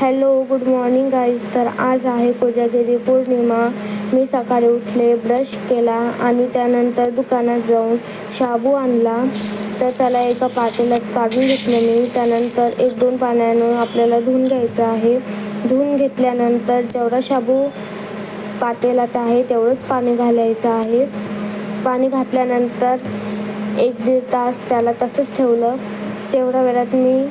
Hello, good morning guys. तर आज आहे कोजागिरी पौर्णिमा. मी सकाळी उठले, ब्रश केला आणि त्यानंतर दुकानात जाऊन शाबू आणला. तर त्याला एका पातेल्यात काढून घेतलं मी. त्यानंतर 1-2 पाण्यानं आपल्याला धुवून घ्यायचं आहे. धुवून घेतल्यानंतर जेवढा शाबू पातेल्यात आहे तेवढंच पाणी घालायचं आहे. पाणी घातल्यानंतर 1-1.5 तास त्याला तसंच ठेवलं. तेवढ्या वेळात मी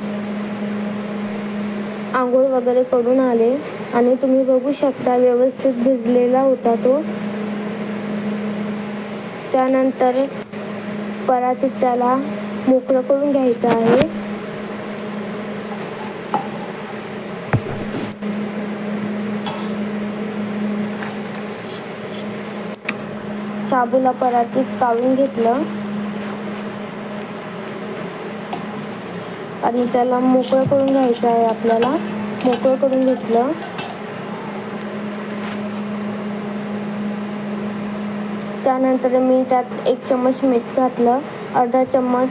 आंघोळ वगैरे करून आले आणि तुम्ही बघू शकता व्यवस्थित भिजलेला होता तो. त्यानंतर परातीत त्याला मोकळं करून घ्यायचं आहे. शाबूला परातीत काढून घेतलं आणि त्याला मोकळं करून घ्यायचं आहे. आपल्याला मोकळं करून घेतलं. त्यानंतर मी त्यात 1 चम्मच मीठ घातलं, अर्धा चम्मच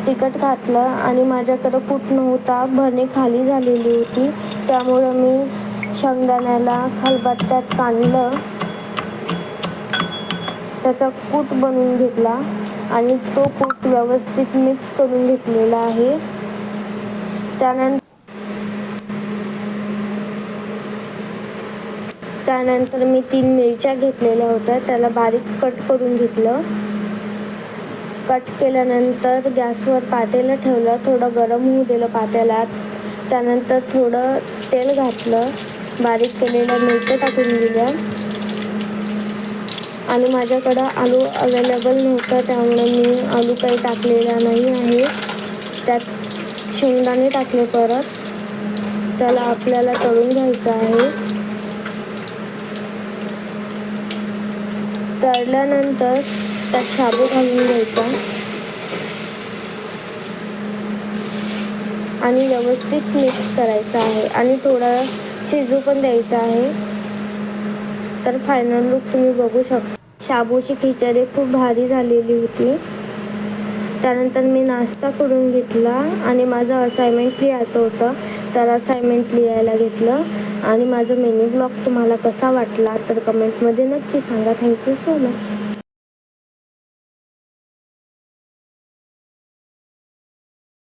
तिखट घातलं आणि माझ्याकडं कूट नव्हता, भरणी खाली झालेली होती. त्यामुळं मी शेंगदाण्याला खलबत्त्यात काढलं, त्याचा कूट बनवून घेतला आणि तो कूट व्यवस्थित मिक्स करून घेतलेला आहे. त्यानंतर मी 3 मिरच्या घेतलेल्या होत्या, त्याला बारीक कट करून घेतलं. कट केल्यानंतर गॅसवर पातेलं ठेवलं, थोडं गरम होऊ दिलं पातेल्यात. त्यानंतर थोडं तेल घातलं, बारीक केलेल्या मिरच्या टाकून दिल्या आणि माझ्याकडं आलू अवेलेबल नव्हतं, त्यामुळे मी आलू काही टाकलेला नाही आहे. त्यात शेंगदाणे टाकले. परत त्याला आपल्याला तळून घ्यायचं आहे. तळल्यानंतर त्यात शाबू घालून घ्यायचा आणि व्यवस्थित मिक्स करायचं आहे आणि थोडं शिजू पण द्यायचं आहे. तर फायनल लुक तुम्ही बघू शकता. शाबूची खिचडी खूप भारी झालेली होती. त्यानंतर मी नाश्ता करून घेतला आणि माझं असाइनमेंट लिहायचं होतं, तर असाइनमेंट लिहायला घेतलं. आणि माझा मिनी ब्लॉग तुम्हाला कसा वाटला तर कमेंटमध्ये नक्की सांगा. Thank you so much.